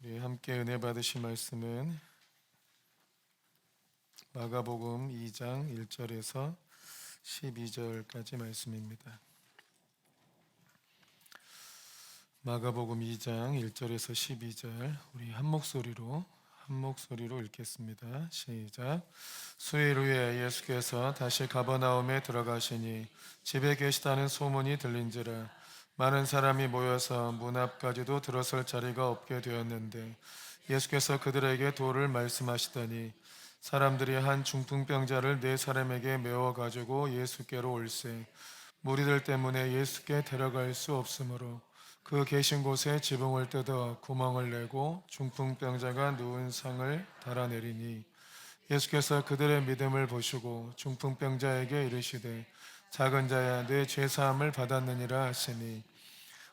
우리 함께 은혜 받으실 말씀은 마가복음 2장 1절에서 12절까지 말씀입니다. 마가복음 2장 1절에서 12절 우리 한 목소리로 읽겠습니다. 시작. 수일 후에 예수께서 다시 가버나움에 들어가시니 집에 계시다는 소문이 들린지라 많은 사람이 모여서 문 앞까지도 들어설 자리가 없게 되었는데 예수께서 그들에게 도를 말씀하시더니 사람들이 한 중풍병자를 네 사람에게 메워 가지고 예수께로 올세 무리들 때문에 예수께 데려갈 수 없으므로 그 계신 곳에 지붕을 뜯어 구멍을 내고 중풍병자가 누운 상을 달아내리니 예수께서 그들의 믿음을 보시고 중풍병자에게 이르시되 작은 자야 내 죄사함을 받았느니라 하시니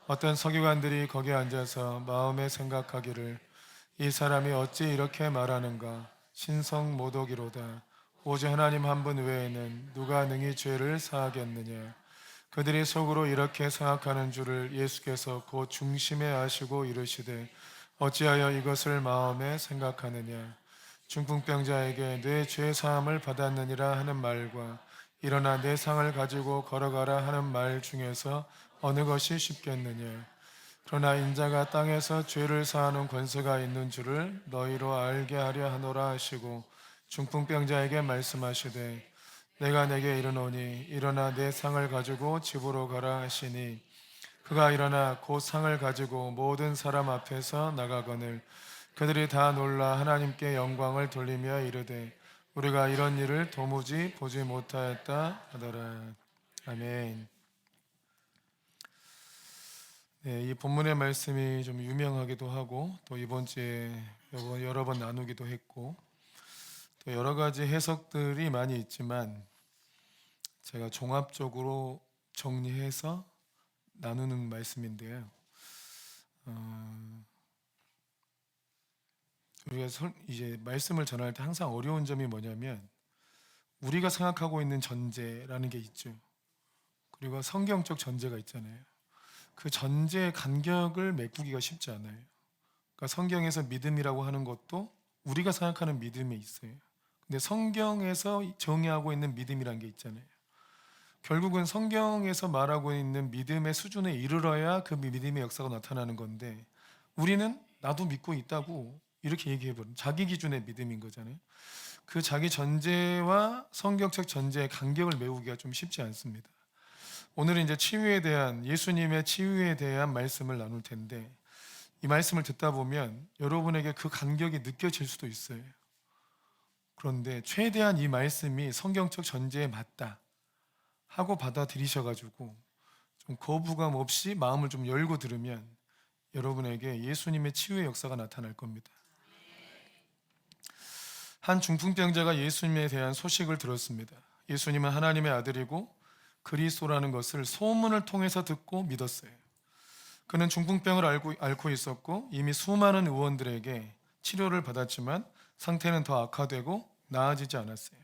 어떤 서기관들이 거기 앉아서 마음에 생각하기를 이 사람이 어찌 이렇게 말하는가 신성모독이로다 오직 하나님 한 분 외에는 누가 능히 죄를 사하겠느냐. 그들이 속으로 이렇게 생각하는 줄을 예수께서 곧 중심에 아시고 이르시되 어찌하여 이것을 마음에 생각하느냐. 중풍병자에게 내 죄 사함을 받았느니라 하는 말과 일어나 내 상을 가지고 걸어가라 하는 말 중에서 어느 것이 쉽겠느냐. 그러나 인자가 땅에서 죄를 사하는 권세가 있는 줄을 너희로 알게 하려 하노라 하시고 중풍병자에게 말씀하시되 내가 내게 이르노니 일어나 내 상을 가지고 집으로 가라 하시니 그가 일어나 곧 상을 가지고 모든 사람 앞에서 나가거늘 그들이 다 놀라 하나님께 영광을 돌리며 이르되 우리가 이런 일을 도무지 보지 못하였다 하더라. 아멘. 네, 이 본문의 말씀이 좀 유명하기도 하고 또 이번 주에 여러 번 나누기도 했고 또 여러 가지 해석들이 많이 있지만 제가 종합적으로 정리해서 나누는 말씀인데요. 우리가 이제 말씀을 전할 때 항상 어려운 점이 뭐냐면 우리가 생각하고 있는 전제라는 게 있죠. 그리고 성경적 전제가 있잖아요. 그 전제의 간격을 메꾸기가 쉽지 않아요. 그러니까 성경에서 믿음이라고 하는 것도 우리가 생각하는 믿음이 있어요. 근데 성경에서 정의하고 있는 믿음이라는 게 있잖아요. 결국은 성경에서 말하고 있는 믿음의 수준에 이르러야 그 믿음의 역사가 나타나는 건데 우리는 나도 믿고 있다고 이렇게 얘기해버린 자기 기준의 믿음인 거잖아요. 그 자기 전제와 성경적 전제의 간격을 메우기가 좀 쉽지 않습니다. 오늘은 이제 치유에 대한 예수님의 치유에 대한 말씀을 나눌 텐데 이 말씀을 듣다 보면 여러분에게 그 간격이 느껴질 수도 있어요. 그런데 최대한 이 말씀이 성경적 전제에 맞다 하고 받아들이셔가지고 좀 거부감 없이 마음을 좀 열고 들으면 여러분에게 예수님의 치유의 역사가 나타날 겁니다. 한 중풍병자가 예수님에 대한 소식을 들었습니다. 예수님은 하나님의 아들이고 그리스도라는 것을 소문을 통해서 듣고 믿었어요. 그는 중풍병을 앓고 있었고 이미 수많은 의원들에게 치료를 받았지만 상태는 더 악화되고 나아지지 않았어요.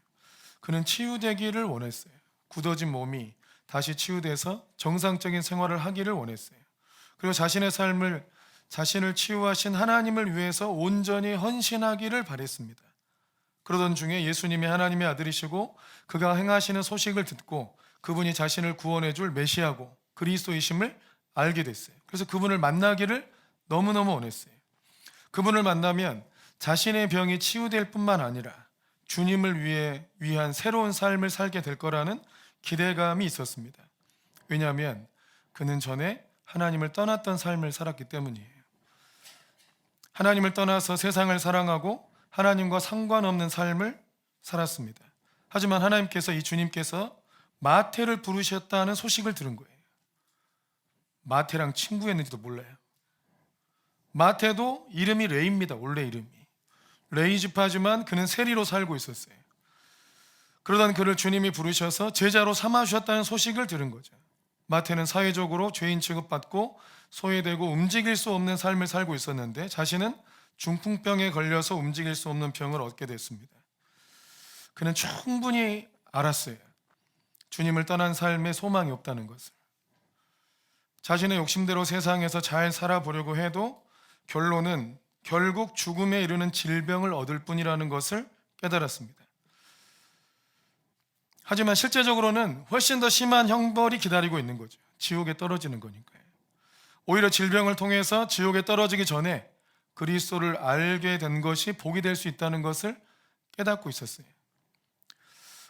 그는 치유되기를 원했어요. 굳어진 몸이 다시 치유돼서 정상적인 생활을 하기를 원했어요. 그리고 자신을 치유하신 하나님을 위해서 온전히 헌신하기를 바랬습니다. 그러던 중에 예수님이 하나님의 아들이시고 그가 행하시는 소식을 듣고 그분이 자신을 구원해 줄 메시아고 그리스도이심을 알게 됐어요. 그래서 그분을 만나기를 너무너무 원했어요. 그분을 만나면 자신의 병이 치유될 뿐만 아니라 주님을 위한 새로운 삶을 살게 될 거라는 기대감이 있었습니다. 왜냐하면 그는 전에 하나님을 떠났던 삶을 살았기 때문이에요. 하나님을 떠나서 세상을 사랑하고 하나님과 상관없는 삶을 살았습니다. 하지만 하나님께서 이 주님께서 마태를 부르셨다는 소식을 들은 거예요. 마태랑 친구였는지도 몰라요. 마태도 이름이 레이입니다. 원래 이름이 레이 지파지만 그는 세리로 살고 있었어요. 그러던 그를 주님이 부르셔서 제자로 삼아주셨다는 소식을 들은 거죠. 마태는 사회적으로 죄인 취급받고 소외되고 움직일 수 없는 삶을 살고 있었는데 자신은 중풍병에 걸려서 움직일 수 없는 병을 얻게 됐습니다. 그는 충분히 알았어요. 주님을 떠난 삶에 소망이 없다는 것을. 자신의 욕심대로 세상에서 잘 살아보려고 해도 결론은 결국 죽음에 이르는 질병을 얻을 뿐이라는 것을 깨달았습니다. 하지만 실제적으로는 훨씬 더 심한 형벌이 기다리고 있는 거죠. 지옥에 떨어지는 거니까요. 오히려 질병을 통해서 지옥에 떨어지기 전에 그리스도를 알게 된 것이 복이 될 수 있다는 것을 깨닫고 있었어요.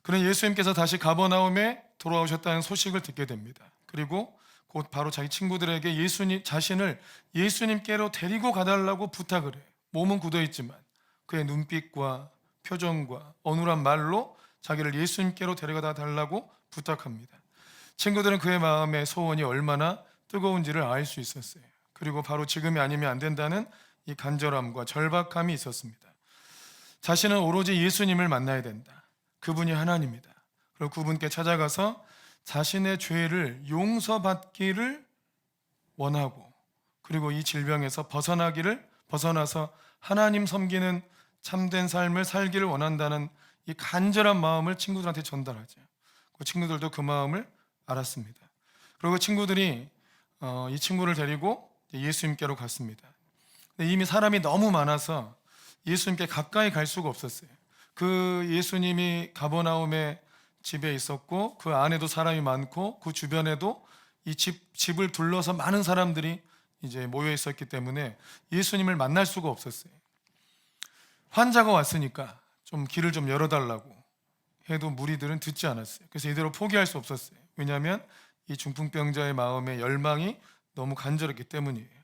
그는 예수님께서 다시 가버나움에 돌아오셨다는 소식을 듣게 됩니다. 그리고 곧 바로 자기 친구들에게 자신을 예수님께로 데리고 가달라고 부탁을 해요. 몸은 굳어있지만 그의 눈빛과 표정과 어눌한 말로 자기를 예수님께로 데려다 달라고 부탁합니다. 친구들은 그의 마음의 소원이 얼마나 뜨거운지를 알 수 있었어요. 그리고 바로 지금이 아니면 안 된다는 이 간절함과 절박함이 있었습니다. 자신은 오로지 예수님을 만나야 된다. 그분이 하나님이다. 그리고 그분께 찾아가서 자신의 죄를 용서받기를 원하고, 그리고 이 질병에서 벗어나서 하나님 섬기는 참된 삶을 살기를 원한다는 이 간절한 마음을 친구들한테 전달하죠. 그 친구들도 그 마음을 알았습니다. 그리고 친구들이 이 친구를 데리고 예수님께로 갔습니다. 근데 이미 사람이 너무 많아서 예수님께 가까이 갈 수가 없었어요. 그 예수님이 가버나움에 집에 있었고 그 안에도 사람이 많고 그 주변에도 이 집을 둘러서 많은 사람들이 이제 모여 있었기 때문에 예수님을 만날 수가 없었어요. 환자가 왔으니까 좀 길을 좀 열어달라고 해도 무리들은 듣지 않았어요. 그래서 이대로 포기할 수 없었어요. 왜냐하면 이 중풍병자의 마음의 열망이 너무 간절했기 때문이에요.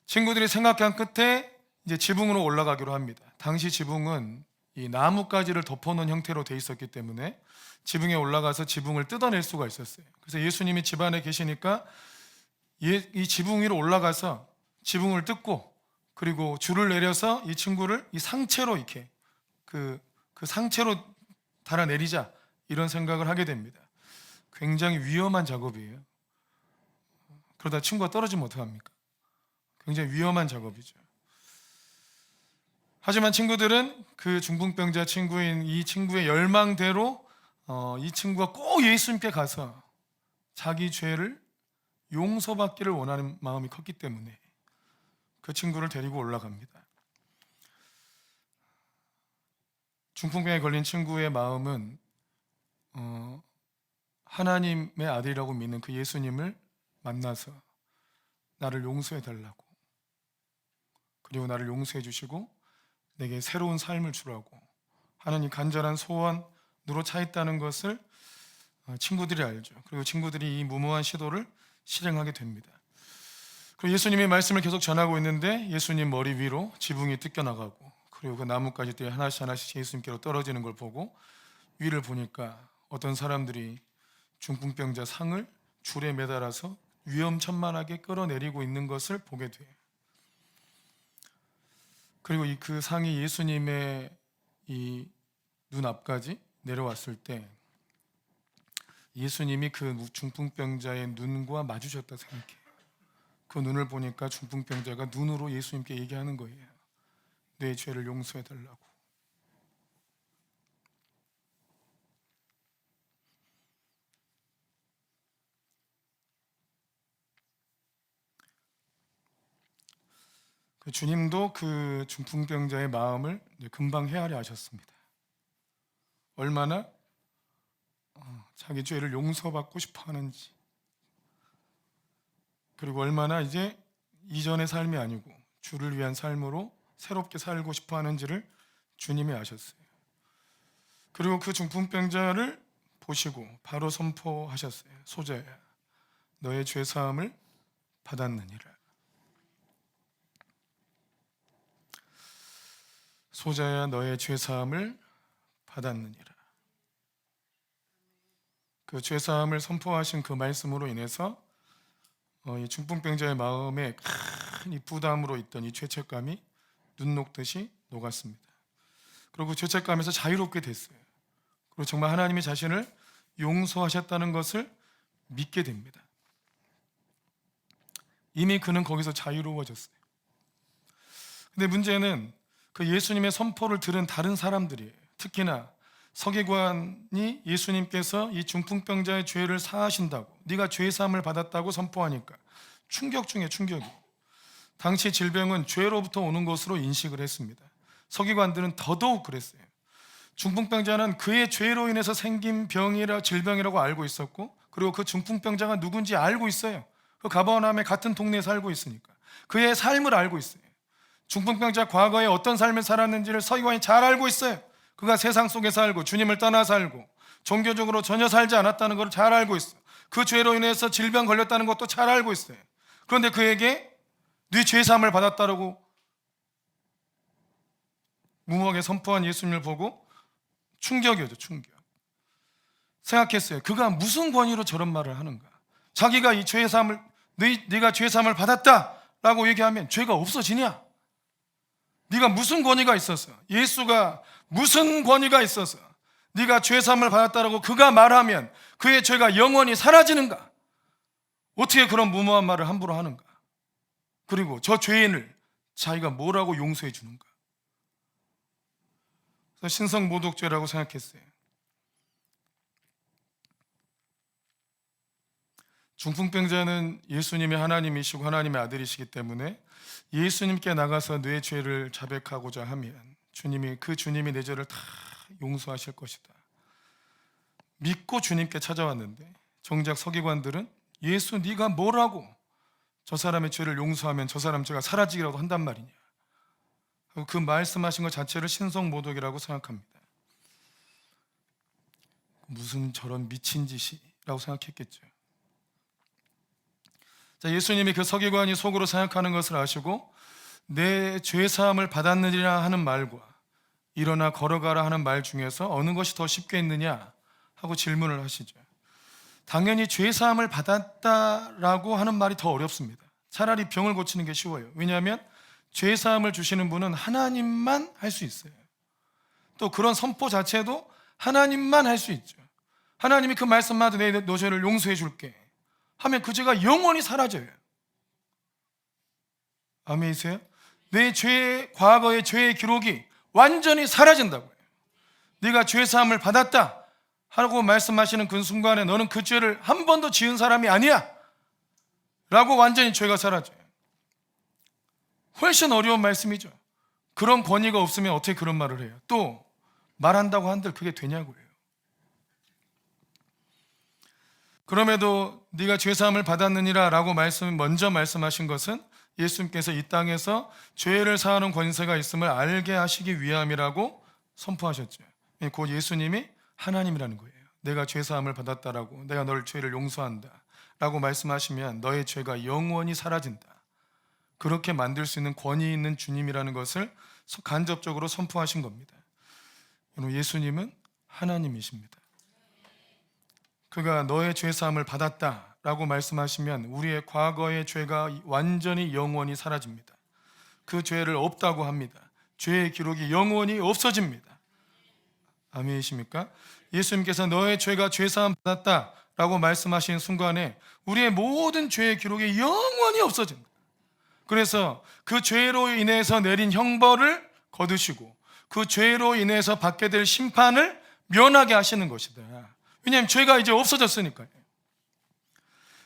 친구들이 생각한 끝에 이제 지붕으로 올라가기로 합니다. 당시 지붕은 이 나뭇가지를 덮어놓은 형태로 돼 있었기 때문에 지붕에 올라가서 지붕을 뜯어낼 수가 있었어요. 그래서 예수님이 집 안에 계시니까 이 지붕 위로 올라가서 지붕을 뜯고 그리고 줄을 내려서 이 친구를 이 상체로 이렇게 그 상체로 달아내리자 이런 생각을 하게 됩니다. 굉장히 위험한 작업이에요. 그러다 친구가 떨어지면 어떡합니까? 굉장히 위험한 작업이죠. 하지만 친구들은 그 중풍병자 친구인 이 친구의 열망대로 이 친구가 꼭 예수님께 가서 자기 죄를 용서받기를 원하는 마음이 컸기 때문에 그 친구를 데리고 올라갑니다. 중풍병에 걸린 친구의 마음은 하나님의 아들이라고 믿는 그 예수님을 만나서 나를 용서해 달라고, 그리고 나를 용서해 주시고 내게 새로운 삶을 주라고 하는 이 간절한 소원으로 차 있다는 것을 친구들이 알죠. 그리고 친구들이 이 무모한 시도를 실행하게 됩니다. 그리고 예수님의 말씀을 계속 전하고 있는데 예수님 머리 위로 지붕이 뜯겨나가고 그리고 그 나뭇가지들이 하나씩 예수님께로 떨어지는 걸 보고 위를 보니까 어떤 사람들이 중풍병자 상을 줄에 매달아서 위험천만하게 끌어내리고 있는 것을 보게 돼요. 그리고 그 상이 예수님의 이 눈앞까지 내려왔을 때 예수님이 그 중풍병자의 눈과 마주쳤다 생각해요. 그 눈을 보니까 중풍병자가 눈으로 예수님께 얘기하는 거예요. 내 죄를 용서해 달라고. 그 주님도 그 중풍병자의 마음을 금방 헤아려 하셨습니다. 얼마나 자기 죄를 용서받고 싶어 하는지, 그리고 얼마나 이제 이전의 삶이 아니고 주를 위한 삶으로 새롭게 살고 싶어 하는지를 주님이 아셨어요. 그리고 그 중풍병자를 보시고 바로 선포하셨어요. 소자야, 너의 죄사함을 받았느니라. 소자야, 너의 죄사함을 받았느니라. 그 죄사함을 선포하신 그 말씀으로 인해서 이 중풍병자의 마음에 큰 이 부담으로 있던 이 죄책감이 눈 녹듯이 녹았습니다. 그리고 그 죄책감에서 자유롭게 됐어요. 그리고 정말 하나님이 자신을 용서하셨다는 것을 믿게 됩니다. 이미 그는 거기서 자유로워졌어요. 근데 문제는 그 예수님의 선포를 들은 다른 사람들이에요. 특히나 서기관이 예수님께서 이 중풍병자의 죄를 사하신다고, 네가 죄사함을 받았다고 선포하니까 충격 중에 충격이. 당시 질병은 죄로부터 오는 것으로 인식을 했습니다. 서기관들은 더더욱 그랬어요. 중풍병자는 그의 죄로 인해서 생긴 병이라 질병이라고 알고 있었고, 그리고 그 중풍병자가 누군지 알고 있어요. 그 가버나움의 같은 동네에 살고 있으니까 그의 삶을 알고 있어요. 중풍병자 과거에 어떤 삶을 살았는지를 서기관이 잘 알고 있어요. 그가 세상 속에 살고 주님을 떠나 살고 종교적으로 전혀 살지 않았다는 걸 잘 알고 있어요. 그 죄로 인해서 질병 걸렸다는 것도 잘 알고 있어요. 그런데 그에게 네 죄사함을 받았다라고 무모하게 선포한 예수님을 보고 충격이었죠. 충격. 생각했어요. 그가 무슨 권위로 저런 말을 하는가? 자기가 이 죄사함을 네가 죄사함을 받았다라고 얘기하면 죄가 없어지냐? 네가 무슨 권위가 있어서, 예수가 무슨 권위가 있어서 네가 죄사함을 받았다라고 그가 말하면 그의 죄가 영원히 사라지는가? 어떻게 그런 무모한 말을 함부로 하는가? 그리고 저 죄인을 자기가 뭐라고 용서해 주는가? 그래서 신성모독죄라고 생각했어요. 중풍병자는 예수님이 하나님이시고 하나님의 아들이시기 때문에 예수님께 나가서 내 죄를 자백하고자 하면 주님이 내 죄를 다 용서하실 것이다. 믿고 주님께 찾아왔는데 정작 서기관들은 예수 네가 뭐라고 저 사람의 죄를 용서하면 저 사람 죄가 사라지기라도 한단 말이냐. 그 말씀하신 것 자체를 신성모독이라고 생각합니다. 무슨 저런 미친 짓이라고 생각했겠죠. 자, 예수님이 그 서기관이 속으로 생각하는 것을 아시고 내 죄사함을 받았느니라 하는 말과 일어나 걸어가라 하는 말 중에서 어느 것이 더 쉽겠느냐 하고 질문을 하시죠. 당연히 죄사함을 받았다라고 하는 말이 더 어렵습니다. 차라리 병을 고치는 게 쉬워요. 왜냐하면 죄사함을 주시는 분은 하나님만 할 수 있어요. 또 그런 선포 자체도 하나님만 할 수 있죠. 하나님이 그 말씀마다 너 죄를 용서해 줄게 하면 그 죄가 영원히 사라져요. 아멘이세요? 내 과거의 죄의 기록이 완전히 사라진다고요. 네가 죄사함을 받았다 하고 말씀하시는 그 순간에 너는 그 죄를 한 번도 지은 사람이 아니야 라고 완전히 죄가 사라져요. 훨씬 어려운 말씀이죠. 그런 권위가 없으면 어떻게 그런 말을 해요? 또 말한다고 한들 그게 되냐고요. 그럼에도 네가 죄사함을 받았느니라 라고 먼저 말씀하신 것은 예수님께서 이 땅에서 죄를 사하는 권세가 있음을 알게 하시기 위함이라고 선포하셨죠. 곧 예수님이 하나님이라는 거예요. 내가 죄사함을 받았다라고, 내가 널 죄를 용서한다 라고 말씀하시면 너의 죄가 영원히 사라진다. 그렇게 만들 수 있는 권위 있는 주님이라는 것을 간접적으로 선포하신 겁니다. 예수님은 하나님이십니다. 그가 너의 죄사함을 받았다라고 말씀하시면 우리의 과거의 죄가 완전히 영원히 사라집니다. 그 죄를 없다고 합니다. 죄의 기록이 영원히 없어집니다. 아멘이십니까? 예수님께서 너의 죄가 죄사함 받았다라고 말씀하신 순간에 우리의 모든 죄의 기록이 영원히 없어집니다. 그래서 그 죄로 인해서 내린 형벌을 거두시고 그 죄로 인해서 받게 될 심판을 면하게 하시는 것이다. 왜냐하면 죄가 이제 없어졌으니까요.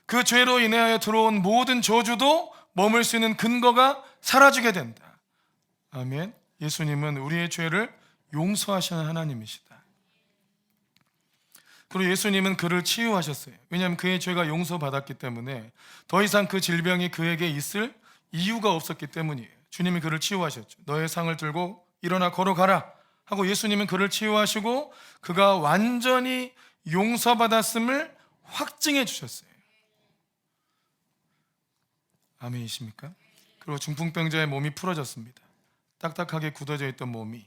그 죄로 인하여 들어온 모든 저주도 머물 수 있는 근거가 사라지게 된다. 아멘. 예수님은 우리의 죄를 용서하시는 하나님이시다. 그리고 예수님은 그를 치유하셨어요. 왜냐하면 그의 죄가 용서받았기 때문에 더 이상 그 질병이 그에게 있을 이유가 없었기 때문이에요. 주님이 그를 치유하셨죠. 너의 상을 들고 일어나 걸어가라 하고 예수님은 그를 치유하시고 그가 완전히 용서받았음을 확증해 주셨어요. 아멘이십니까? 그리고 중풍병자의 몸이 풀어졌습니다. 딱딱하게 굳어져 있던 몸이,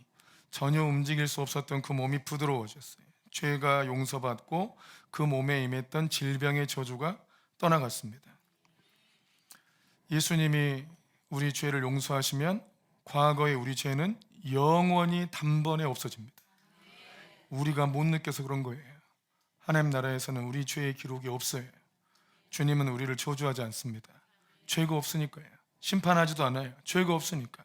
전혀 움직일 수 없었던 그 몸이 부드러워졌어요. 죄가 용서받고 그 몸에 임했던 질병의 저주가 떠나갔습니다. 예수님이 우리 죄를 용서하시면 과거의 우리 죄는 영원히 단번에 없어집니다. 우리가 못 느껴서 그런 거예요. 하나님 나라에서는 우리 죄의 기록이 없어요. 주님은 우리를 저주하지 않습니다. 죄가 없으니까요. 심판하지도 않아요. 죄가 없으니까.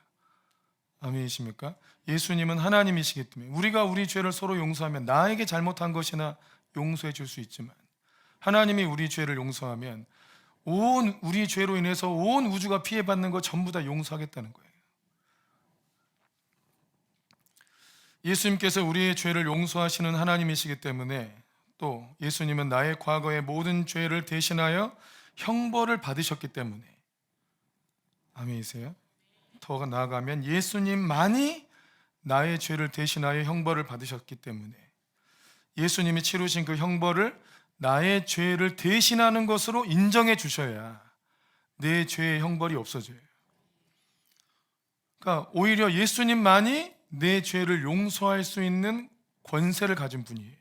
아멘이십니까? 예수님은 하나님이시기 때문에 우리가 우리 죄를 서로 용서하면 나에게 잘못한 것이나 용서해 줄 수 있지만 하나님이 우리 죄를 용서하면 온 우리 죄로 인해서 온 우주가 피해받는 거 전부 다 용서하겠다는 거예요. 예수님께서 우리의 죄를 용서하시는 하나님이시기 때문에 또 예수님은 나의 과거의 모든 죄를 대신하여 형벌을 받으셨기 때문에, 아멘이세요? 더 나아가면 예수님만이 나의 죄를 대신하여 형벌을 받으셨기 때문에 예수님이 치르신 그 형벌을 나의 죄를 대신하는 것으로 인정해 주셔야 내 죄의 형벌이 없어져요. 그러니까 오히려 예수님만이 내 죄를 용서할 수 있는 권세를 가진 분이에요.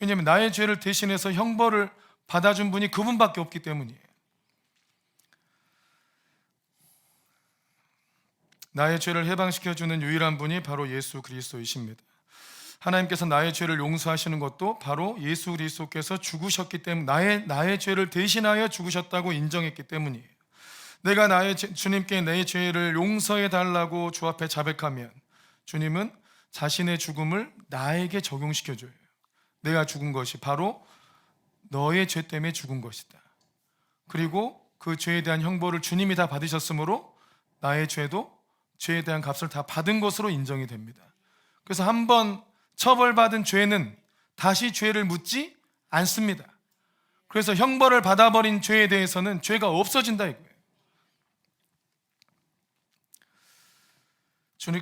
왜냐하면 나의 죄를 대신해서 형벌을 받아준 분이 그분밖에 없기 때문이에요. 나의 죄를 해방시켜주는 유일한 분이 바로 예수 그리스도이십니다. 하나님께서 나의 죄를 용서하시는 것도 바로 예수 그리스도께서 죽으셨기 때문에, 나의 죄를 대신하여 죽으셨다고 인정했기 때문이에요. 내가 주님께 내 죄를 용서해 달라고 주 앞에 자백하면 주님은 자신의 죽음을 나에게 적용시켜줘요. 내가 죽은 것이 바로 너의 죄 때문에 죽은 것이다. 그리고 그 죄에 대한 형벌을 주님이 다 받으셨으므로 나의 죄에 대한 값을 다 받은 것으로 인정이 됩니다. 그래서 한번 처벌받은 죄는 다시 죄를 묻지 않습니다. 그래서 형벌을 받아버린 죄에 대해서는 죄가 없어진다 이거예요.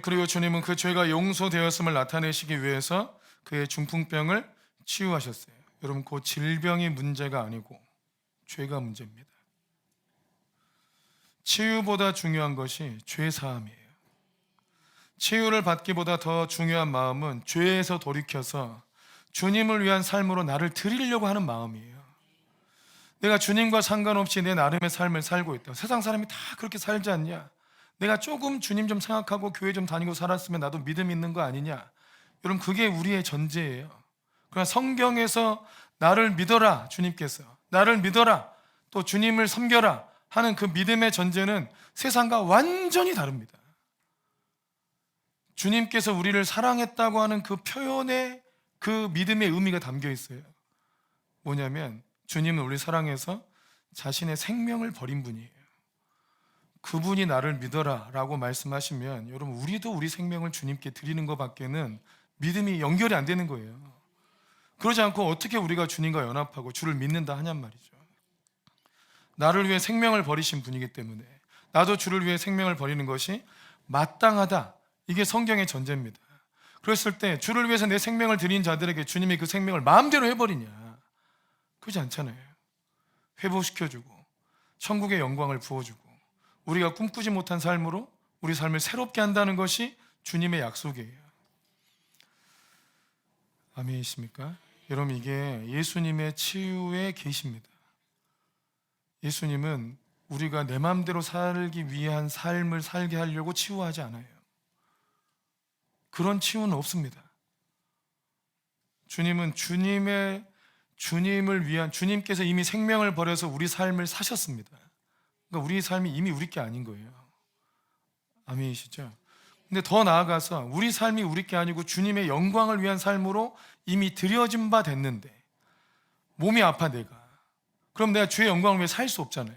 그리고 주님은 그 죄가 용서되었음을 나타내시기 위해서 그의 중풍병을 치유하셨어요. 여러분, 그 질병이 문제가 아니고 죄가 문제입니다. 치유보다 중요한 것이 죄 사함이에요. 치유를 받기보다 더 중요한 마음은 죄에서 돌이켜서 주님을 위한 삶으로 나를 드리려고 하는 마음이에요. 내가 주님과 상관없이 내 나름의 삶을 살고 있다. 세상 사람이 다 그렇게 살지 않냐? 내가 조금 주님 좀 생각하고 교회 좀 다니고 살았으면 나도 믿음 있는 거 아니냐? 여러분, 그게 우리의 전제예요. 그러나 성경에서 나를 믿어라, 주님께서 나를 믿어라, 또 주님을 섬겨라 하는 그 믿음의 전제는 세상과 완전히 다릅니다. 주님께서 우리를 사랑했다고 하는 그 표현에 그 믿음의 의미가 담겨 있어요. 뭐냐면 주님은 우리 사랑해서 자신의 생명을 버린 분이에요. 그분이 나를 믿어라 라고 말씀하시면 여러분, 우리도 우리 생명을 주님께 드리는 것밖에는 믿음이 연결이 안 되는 거예요. 그러지 않고 어떻게 우리가 주님과 연합하고 주를 믿는다 하냔 말이죠. 나를 위해 생명을 버리신 분이기 때문에 나도 주를 위해 생명을 버리는 것이 마땅하다, 이게 성경의 전제입니다. 그랬을 때 주를 위해서 내 생명을 드린 자들에게 주님이 그 생명을 마음대로 해버리냐? 그렇지 않잖아요. 회복시켜주고 천국의 영광을 부어주고 우리가 꿈꾸지 못한 삶으로 우리 삶을 새롭게 한다는 것이 주님의 약속이에요. 아멘이십니까? 여러분, 이게 예수님의 치유의 계시입니다. 예수님은 우리가 내 마음대로 살기 위한 삶을 살게 하려고 치유하지 않아요. 그런 치유는 없습니다. 주님은 주님을 위한, 주님께서 이미 생명을 버려서 우리 삶을 사셨습니다. 그러니까 우리 삶이 이미 우리 게 아닌 거예요. 아멘이시죠? 근데 더 나아가서 우리 삶이 우리 게 아니고 주님의 영광을 위한 삶으로 이미 드려진 바 됐는데 몸이 아파 내가. 그럼 내가 주의 영광을 위해 살 수 없잖아요.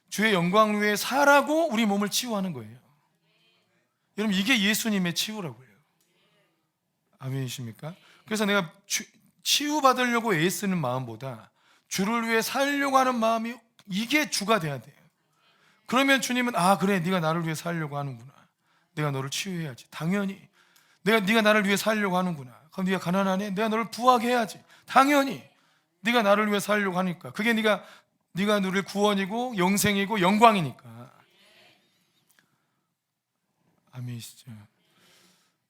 주의 영광을 위해 살라고 우리 몸을 치유하는 거예요. 여러분, 이게 예수님의 치유라고요. 아멘이십니까? 그래서 내가 치유받으려고 애쓰는 마음보다 주를 위해 살려고 하는 마음이, 이게 주가 돼야 돼요. 그러면 주님은 그래, 네가 나를 위해 살려고 하는구나, 내가 너를 치유해야지. 당연히 네가 나를 위해 살려고 하는구나. 그럼 네가 가난하네, 내가 너를 부하게 해야지. 당연히 네가 나를 위해 살려고 하니까. 그게 네가 누릴 구원이고 영생이고 영광이니까. 아멘이시죠?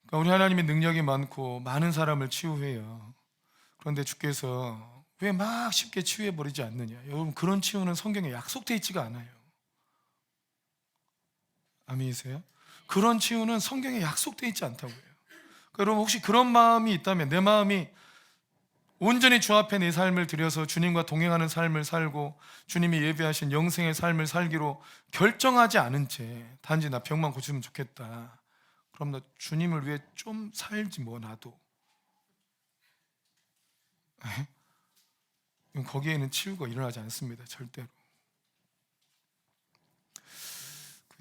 그러니까 우리 하나님의 능력이 많고 많은 사람을 치유해요. 그런데 주께서 왜 막 쉽게 치유해버리지 않느냐? 여러분, 그런 치유는 성경에 약속되어 있지가 않아요. 아멘이세요? 그런 치유는 성경에 약속되어 있지 않다고요. 그러니까 여러분, 혹시 그런 마음이 있다면, 내 마음이 온전히 주 앞에 내 삶을 들여서 주님과 동행하는 삶을 살고 주님이 예비하신 영생의 삶을 살기로 결정하지 않은 채 단지 나 병만 고치면 좋겠다, 그럼 나 주님을 위해 좀 살지 뭐, 나도. 거기에는 치유가 일어나지 않습니다. 절대로.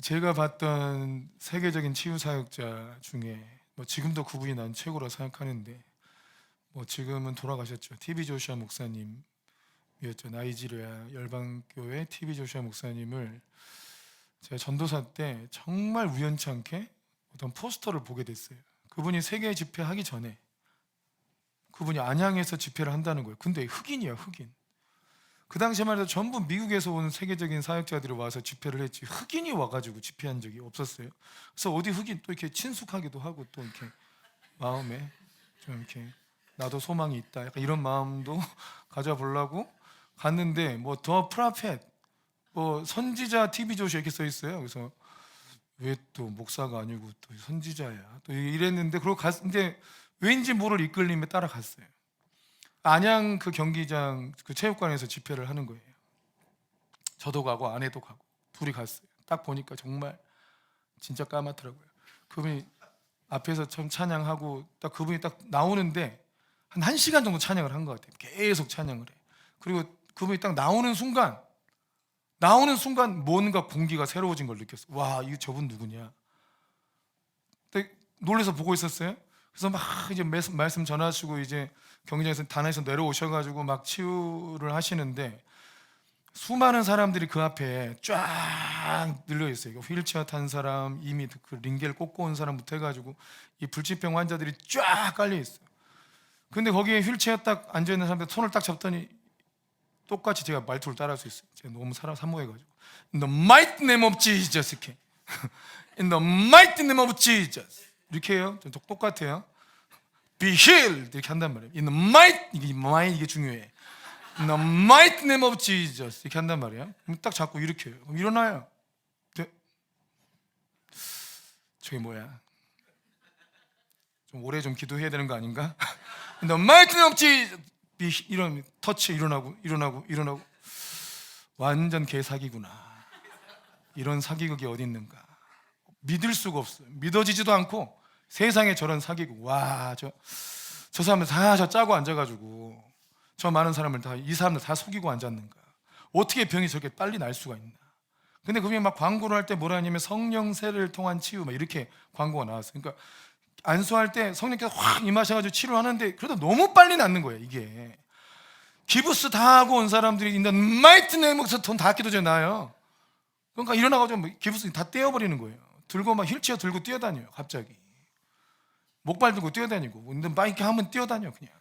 제가 봤던 세계적인 치유 사역자 중에 지금도 그분이 난 최고로 생각하는데 지금은 돌아가셨죠. TV 조슈아 목사님이었죠. 나이지리아 열방교회 TV 조슈아 목사님을 제가 전도사 때 정말 우연치 않게 어떤 포스터를 보게 됐어요. 그분이 세계 집회 하기 전에 그분이 안양에서 집회를 한다는 거예요. 근데 흑인이야, 흑인. 그 당시만 해도 전부 미국에서 온 세계적인 사역자들이 와서 집회를 했지 흑인이 와가지고 집회한 적이 없었어요. 그래서 어디 흑인 또 이렇게 친숙하기도 하고 또 이렇게 마음에 좀 이렇게 나도 소망이 있다 약간 이런 마음도 가져보려고 갔는데 더 프라펫 선지자 TV 조시 이렇게 써 있어요. 그래서 왜 또 목사가 아니고 또 선지자야 또 이랬는데 그러고 갔는데 왠지 모를 이끌림에 따라갔어요. 안양 그 경기장 그 체육관에서 집회를 하는 거예요. 저도 가고 아내도 가고 둘이 갔어요. 딱 보니까 정말 진짜 까맣더라고요. 그분이 앞에서 처음 찬양하고 딱 그분이 딱 나오는데 한 1시간 정도 찬양을 한 것 같아요. 계속 찬양을 해. 그리고 그분이 딱 나오는 순간 뭔가 공기가 새로워진 걸 느꼈어. 와, 이거 저분 누구냐? 놀래서 보고 있었어요. 그래서 막 이제 말씀 전하시고 이제 경기장에서 단에서 내려오셔가지고 막 치유를 하시는데 수많은 사람들이 그 앞에 쫙 늘려 있어요. 휠체어 탄 사람, 이미 그 링겔 꽂고 온 사람부터 해가지고 이 불치병 환자들이 쫙 깔려 있어요. 근데 거기에 휠체어 딱 앉아 있는 사람들 손을 딱 잡더니 똑같이 제가 말투를 따라할 수 있어요. 제가 너무 사모해가지고 In the mighty name of Jesus 이렇게 In the mighty name of Jesus 이렇게 해요. 똑같아요. Be healed 이렇게 한단 말이에요. In the might 이게 중요해. In the mighty name of Jesus 이렇게 한단 말이에요. 그럼 딱 잡고 이렇게 해요. 그럼 일어나요. 저게 뭐야? 좀 오래 좀 기도해야 되는 거 아닌가? In the mighty name of Jesus 이런 터치 일어나고 완전 개사기구나. 이런 사기극이 어디 있는가? 믿을 수가 없어요. 믿어지지도 않고 세상에 저런 사기극. 와, 저 사람들 다 저 짜고 앉아가지고 저 많은 사람을 이 사람들 다 속이고 앉았는가? 어떻게 병이 저렇게 빨리 날 수가 있나? 근데 그분이 막 광고를 할 때 뭐라 하냐면 성령세를 통한 치유 막 이렇게 광고가 나왔어요. 그러니까 안수할 때 성령께서 확 임하셔가지고 치료하는데 그래도 너무 빨리 낫는 거예요. 이게 기부스 다 하고 온 사람들이 있는 마이트 네임에서 돈 다 기도제 나요. 그러니까 일어나가지고 기부스 다 떼어버리는 거예요. 들고 막 휠체어 들고 뛰어다녀요. 갑자기 목발 들고 뛰어다니고 근데 마이크 하면 뛰어다녀. 그냥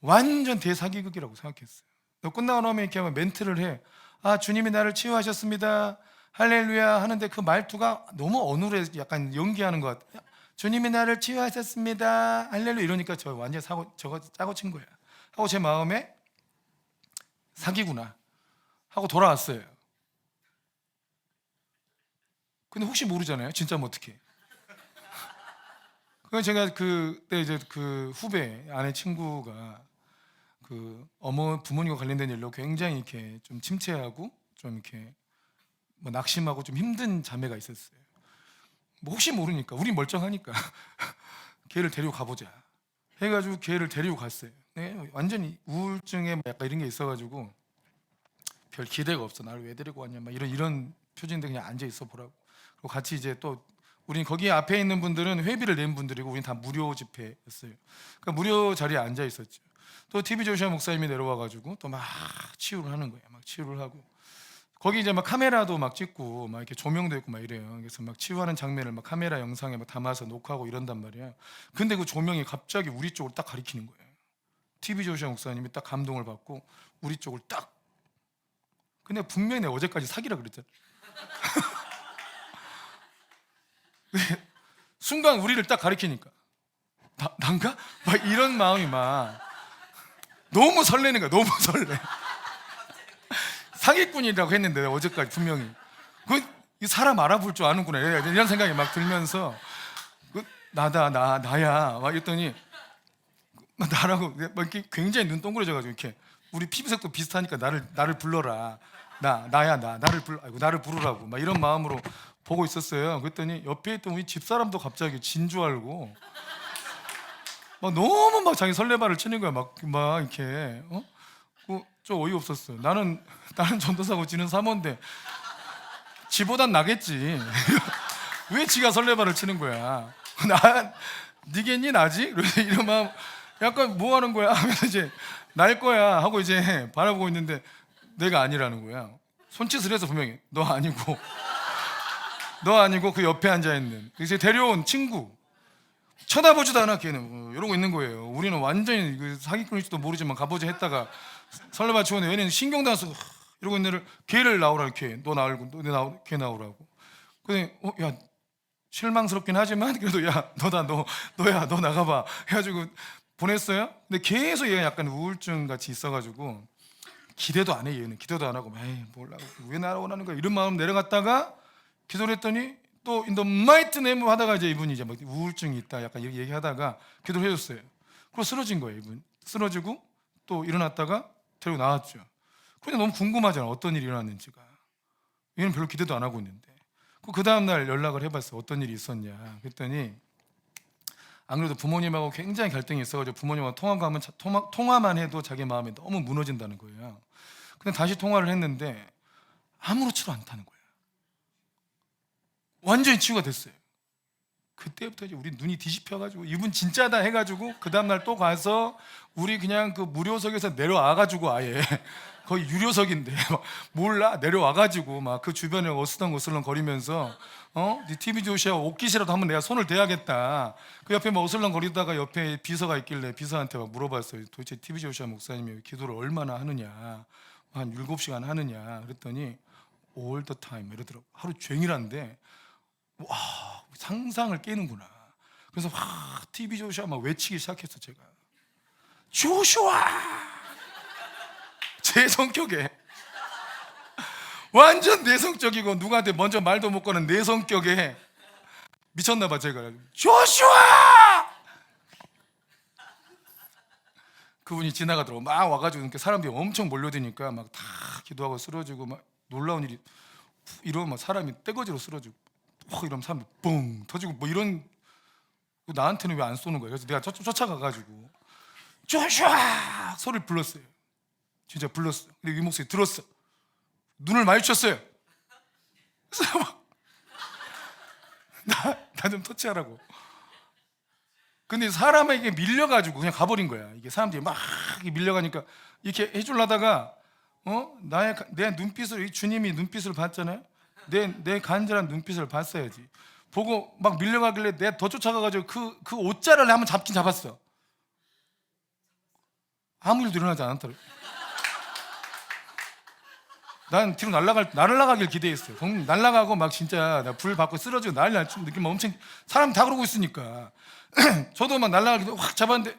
완전 대사기극이라고 생각했어요. 끝나고 나면 이렇게 하면 멘트를 해. 아, 주님이 나를 치유하셨습니다. 할렐루야 하는데 그 말투가 너무 어눌해. 약간 연기하는 것 같아요. 주님이 나를 치유하셨습니다. 할렐루야 이러니까 저 완전 저거 짜고 친 거야. 하고 제 마음에 사기구나 하고 돌아왔어요. 근데 혹시 모르잖아요. 진짜면 어떡해. 그래서 제가 그때 이제 그 후배 아내 친구가 그 부모님과 관련된 일로 굉장히 이렇게 좀 침체하고 좀 이렇게 낙심하고 좀 힘든 자매가 있었어요. 혹시 모르니까 우리 멀쩡하니까 걔를 데리고 가보자 해가지고 걔를 데리고 갔어요. 네, 완전히 우울증에 약간 이런 게 있어가지고 별 기대가 없어. 나를 왜 데리고 왔냐 막 이런 표정인데 그냥 앉아 있어 보라고. 그리고 같이 이제 또 우린 거기 앞에 있는 분들은 회비를 낸 분들이고 우린 다 무료 집회였어요. 그러니까 무료 자리에 앉아 있었죠. 또 TV 조시아 목사님이 내려와가지고 또 막 치유를 하는 거예요. 막 치유를 하고 거기 이제 막 카메라도 막 찍고 막 이렇게 조명도 있고 막 이래요. 그래서 막 치유하는 장면을 막 카메라 영상에 막 담아서 녹화하고 이런단 말이야. 근데 그 조명이 갑자기 우리 쪽을 딱 가리키는 거예요. TV 조시아 목사님이 딱 감동을 받고 우리 쪽을 딱. 근데 분명히 내가 어제까지 사기라 그랬잖아. 순간 우리를 딱 가리키니까 난가? 막 이런 마음이 막 너무 설레는 거야. 너무 설레. 사기꾼이라고 했는데 어제까지 분명히 이 사람 알아볼 줄 아는구나 이런 생각이 막 들면서 나야 막 이랬더니 나라고 막 이렇게 굉장히 눈 동그래져가지고 이렇게 우리 피부색도 비슷하니까 나를 불러라. 나를 부르라고 막 이런 마음으로 보고 있었어요. 그랬더니 옆에 있던 우리 집사람도 갑자기 진 줄 알고 막 너무 막 자기 설레발을 치는 거야. 막 이렇게 좀 어이없었어. 나는 전도사고 지는 사모인데 지보단 나겠지. 왜 지가 설레발을 치는 거야? 니겠니 나지? 그래서 이런 마음 약간 뭐 하는 거야? 하면서 이제 날 거야 하고 이제 바라보고 있는데 내가 아니라는 거야. 손짓을 해서 분명히 너 아니고 그 옆에 앉아 있는 이제 데려온 친구 쳐다보지도 않아. 걔는 이러고 있는 거예요. 우리는 완전히 사기꾼일지도 모르지만 가보자 했다가 설레발 치고는 얘는 신경도 안 쓰고 이러고 있는 애를 걔를 나오라. 걔너 나오고 걔 나오라고. 근데 야 실망스럽긴 하지만 그래도 야 너야 너 나가봐 해가지고 보냈어요. 근데 계속 얘가 약간 우울증 같이 있어가지고 기대도 안 해. 얘는 기대도 안 하고 에이 몰라 왜 나를 원하는 거야 이런 마음 내려갔다가 기도를 했더니 또 in the mighty name 하다가 이제 이분이 이제 막 우울증이 있다 약간 이렇게 얘기하다가 기도를 해줬어요. 그리고 쓰러진 거예요. 이분 쓰러지고 또 일어났다가 데리고 나왔죠. 근데 너무 궁금하잖아. 어떤 일이 일어났는지가. 얘는 별로 기대도 안 하고 있는데 그 다음날 연락을 해봤어요. 어떤 일이 있었냐 그랬더니 안 그래도 부모님하고 굉장히 갈등이 있어가지고 부모님하고 통화만 해도 자기 마음이 너무 무너진다는 거예요. 근데 다시 통화를 했는데 아무렇지도 않다는 거예요. 완전히 치유가 됐어요. 그때부터 이제 우리 눈이 뒤집혀가지고 이분 진짜다 해가지고 그 다음날 또 가서 우리 그냥 그 무료석에서 내려와가지고 아예 거의 유료석인데 몰라 내려와가지고 막 그 주변에 어슬렁 거리면서 네 TV 조시아 옷깃이라도 한번 내가 손을 대야겠다. 그 옆에 막 어슬렁 거리다가 옆에 비서가 있길래 비서한테 막 물어봤어요. 도대체 TV 조시아 목사님이 기도를 얼마나 하느냐, 한 7시간 하느냐 그랬더니 all the time 이러더라고. 하루 종일 한데 와 상상을 깨는구나. 그래서 막 TV 조슈아 막 외치기 시작했어. 제가 조슈아 제 성격에 완전 내성적이고 누구한테 먼저 말도 못 거는 내 성격에 미쳤나 봐. 제가 조슈아 그분이 지나가더라고. 막 와가지고 이렇게 사람들이 엄청 몰려드니까 막 다 기도하고 쓰러지고 막 놀라운 일이 이러면 막 사람이 떼거지로 쓰러지고 이러면 사람이 뻥 터지고 뭐 이런. 나한테는 왜 안 쏘는 거야? 그래서 내가 쫓아가가지고 조슈아 소리를 불렀어요. 진짜 불렀어. 근데 이 목소리 들었어. 눈을 마주쳤어요. 그래서 나 좀 터치하라고. 근데 사람에게 밀려가지고 그냥 가버린 거야. 이게 사람들이 막 밀려가니까 이렇게 해주려다가 내 눈빛을 주님이 눈빛을 봤잖아요. 내 간절한 눈빛을 봤어야지. 보고 막 밀려가길래 내가 더 쫓아가가지고 그 옷자를 한번 잡긴 잡았어. 아무 일도 일어나지 않았더라고. 난 뒤로 날아가길 기대했어요. 날아가고 막 진짜 불 받고 쓰러지고 난리 날 느낌 엄청 사람 다 그러고 있으니까 저도 막 날아가길 확 잡았는데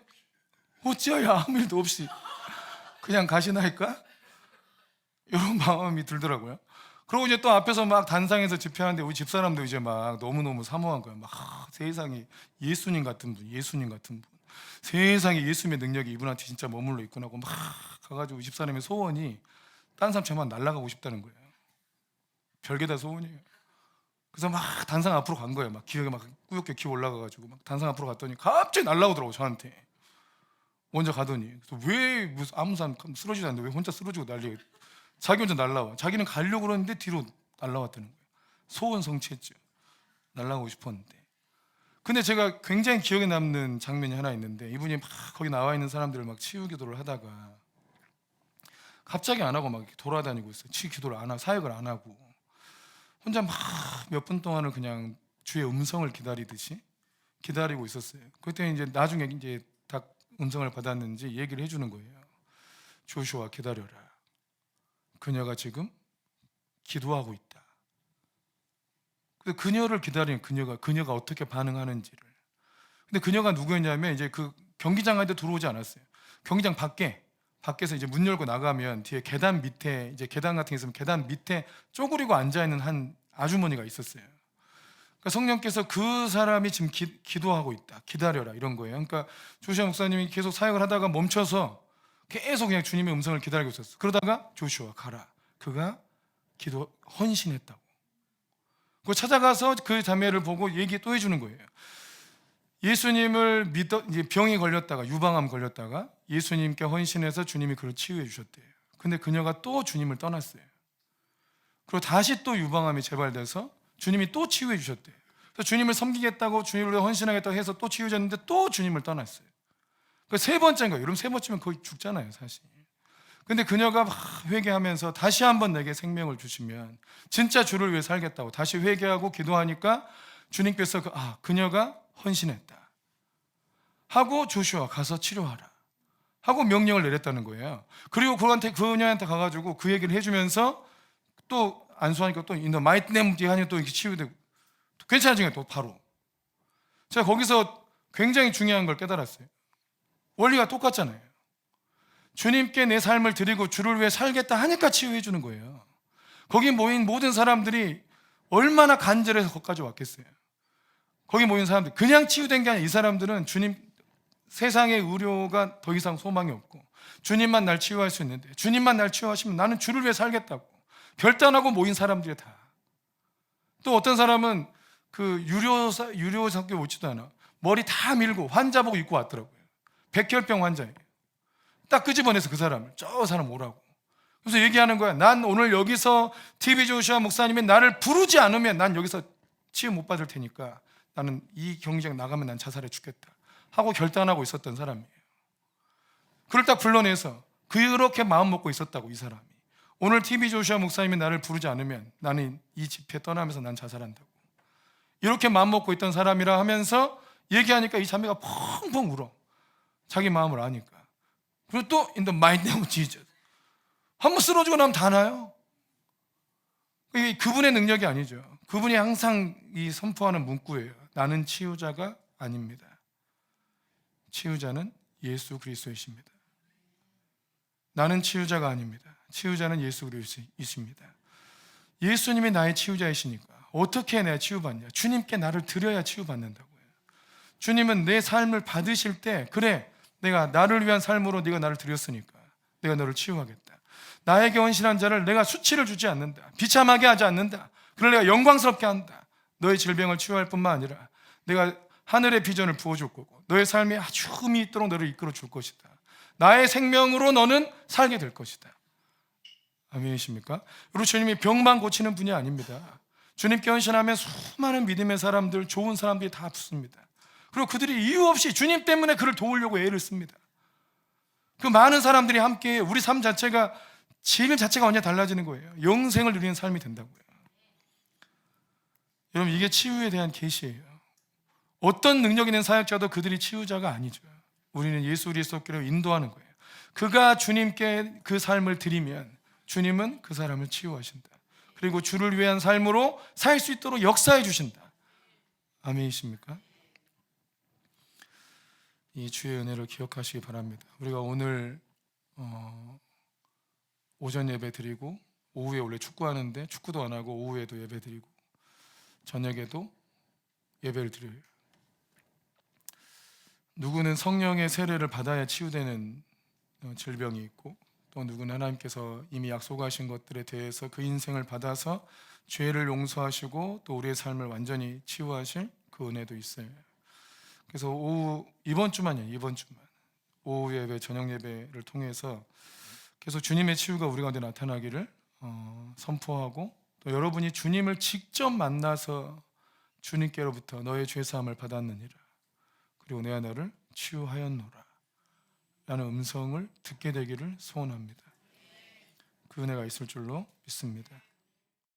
어찌하여 아무 일도 없이 그냥 가시나이까? 이런 마음이 들더라고요. 그리고 이제 또 앞에서 막 단상에서 집회하는데 우리 집사람도 이제 막 너무너무 사모한 거야. 막 세상에 예수님 같은 분. 세상에 예수님의 능력이 이분한테 진짜 머물러 있구나 하고 막 가가지고 집사람의 소원이 딴 사람처럼 날아가고 싶다는 거예요. 별게 다 소원이에요. 그래서 막 단상 앞으로 간 거예요. 막 기억에 막 꾸역게 기어 올라가가지고 막 단상 앞으로 갔더니 갑자기 날아오더라고 저한테. 먼저 가더니 그래서 왜 무슨 아무 사람 쓰러지지 않는데 왜 혼자 쓰러지고 난리야. 자기 혼자 날라와. 자기는 가려고 그러는데 뒤로 날라왔다는 거예요. 소원 성취했죠. 날라가고 싶었는데. 근데 제가 굉장히 기억에 남는 장면이 하나 있는데 이분이 막 거기 나와 있는 사람들을 막 치유 기도를 하다가 갑자기 안 하고 막 돌아다니고 있어요. 치유 기도를 안 하고 사역을 안 하고 혼자 막 몇 분 동안을 그냥 주의 음성을 기다리듯이 기다리고 있었어요. 그때 이제 나중에 이제 딱 음성을 받았는지 얘기를 해주는 거예요. 조슈아 기다려라. 그녀가 지금 기도하고 있다. 그녀를 기다리는 그녀가 어떻게 반응하는지를. 근데 그녀가 누구였냐면 이제 그 경기장 안에 들어오지 않았어요. 경기장 밖에서 이제 문 열고 나가면 뒤에 계단 밑에 이제 계단 같은 게 있으면 계단 밑에 쪼그리고 앉아 있는 한 아주머니가 있었어요. 그러니까 성령께서 그 사람이 지금 기도하고 있다. 기다려라 이런 거예요. 그러니까 조슈아 목사님이 계속 사역을 하다가 멈춰서 계속 그냥 주님의 음성을 기다리고 있었어. 그러다가 조슈아 가라. 그가 헌신했다고. 그 찾아가서 그 자매를 보고 얘기 또 해주는 거예요. 예수님을 이제 병이 걸렸다가 유방암 걸렸다가 예수님께 헌신해서 주님이 그를 치유해 주셨대요. 근데 그녀가 또 주님을 떠났어요. 그리고 다시 또 유방암이 재발돼서 주님이 또 치유해 주셨대요. 그래서 주님을 섬기겠다고 주님을 위해 헌신하겠다고 해서 또 치유해졌는데 또 주님을 떠났어요. 그 세 번째인 거예요. 여러분 세 번째면 거의 죽잖아요, 사실. 근데 그녀가 막 회개하면서 다시 한번 내게 생명을 주시면 진짜 주를 위해 살겠다고 다시 회개하고 기도하니까 주님께서 그녀가 헌신했다 하고 조슈아 가서 치료하라 하고 명령을 내렸다는 거예요. 그리고 그녀한테 가가지고 그 얘기를 해주면서 또 안수하니까 또 인더 마이트 네임 하니 또 이렇게 치유되고 괜찮아진 거예요. 또 바로 제가 거기서 굉장히 중요한 걸 깨달았어요. 원리가 똑같잖아요. 주님께 내 삶을 드리고 주를 위해 살겠다 하니까 치유해 주는 거예요. 거기 모인 모든 사람들이 얼마나 간절해서 거기까지 왔겠어요. 거기 모인 사람들 그냥 치유된 게 아니라 이 사람들은 주님 세상의 의료가 더 이상 소망이 없고 주님만 날 치유할 수 있는데 주님만 날 치유하시면 나는 주를 위해 살겠다고 결단하고 모인 사람들이 다. 또 어떤 사람은 그 유료석에 오지도 않아. 머리 다 밀고 환자 보고 입고 왔더라고요. 백혈병 환자예요. 딱 끄집어내서 그 사람을 저 사람 오라고. 그래서 얘기하는 거야. 난 오늘 여기서 TV 조슈아 목사님이 나를 부르지 않으면 난 여기서 치유 못 받을 테니까 나는 이 경기장 나가면 난 자살해 죽겠다 하고 결단하고 있었던 사람이에요. 그걸 딱 불러내서 그렇게 마음 먹고 있었다고. 이 사람이 오늘 TV 조슈아 목사님이 나를 부르지 않으면 나는 이 집회 떠나면서 난 자살한다고 이렇게 마음 먹고 있던 사람이라 하면서 얘기하니까 이 자매가 펑펑 울어. 자기 마음을 아니까. 그리고 또 in the mighty name of Jesus 한번 쓰러지고 나면 다 나요. 이게 그분의 능력이 아니죠. 그분이 항상 이 선포하는 문구예요. 나는 치유자가 아닙니다. 치유자는 예수 그리스도이십니다. 나는 치유자가 아닙니다. 치유자는 예수 그리스도이십니다. 예수님이 나의 치유자이시니까 어떻게 내가 치유받냐? 주님께 나를 드려야 치유받는다고요. 주님은 내 삶을 받으실 때 그래 내가 나를 위한 삶으로 네가 나를 드렸으니까 내가 너를 치유하겠다. 나에게 헌신한 자를 내가 수치를 주지 않는다. 비참하게 하지 않는다. 그를 내가 영광스럽게 한다. 너의 질병을 치유할 뿐만 아니라 내가 하늘의 비전을 부어줄 거고 너의 삶이 아주 흠이 있도록 너를 이끌어 줄 것이다. 나의 생명으로 너는 살게 될 것이다. 아멘이십니까? 그리고 주님이 병만 고치는 분이 아닙니다. 주님께 헌신하면 수많은 믿음의 사람들, 좋은 사람들이 다 아프습니다. 그리고 그들이 이유 없이 주님 때문에 그를 도우려고 애를 씁니다. 그 많은 사람들이 함께 우리 삶 자체가 질 자체가 완전히 달라지는 거예요. 영생을 누리는 삶이 된다고요. 여러분 이게 치유에 대한 계시예요. 어떤 능력 있는 사역자도 그들이 치유자가 아니죠. 우리는 예수 그리스도께로 인도하는 거예요. 그가 주님께 그 삶을 드리면 주님은 그 사람을 치유하신다. 그리고 주를 위한 삶으로 살 수 있도록 역사해 주신다. 아멘이십니까? 이 주의 은혜를 기억하시기 바랍니다. 우리가 오늘 오전 예배 드리고 오후에 원래 축구하는데 축구도 안 하고 오후에도 예배 드리고 저녁에도 예배를 드려요. 누구는 성령의 세례를 받아야 치유되는 질병이 있고 또 누구는 하나님께서 이미 약속하신 것들에 대해서 그 인생을 받아서 죄를 용서하시고 또 우리의 삶을 완전히 치유하실 그 은혜도 있어요. 그래서 이번 주만 오후 예배, 저녁 예배를 통해서 계속 주님의 치유가 우리 가운데 나타나기를 선포하고 또 여러분이 주님을 직접 만나서 주님께로부터 너의 죄사함을 받았느니라 그리고 내가 너를 치유하였노라 라는 음성을 듣게 되기를 소원합니다. 그 은혜가 있을 줄로 믿습니다.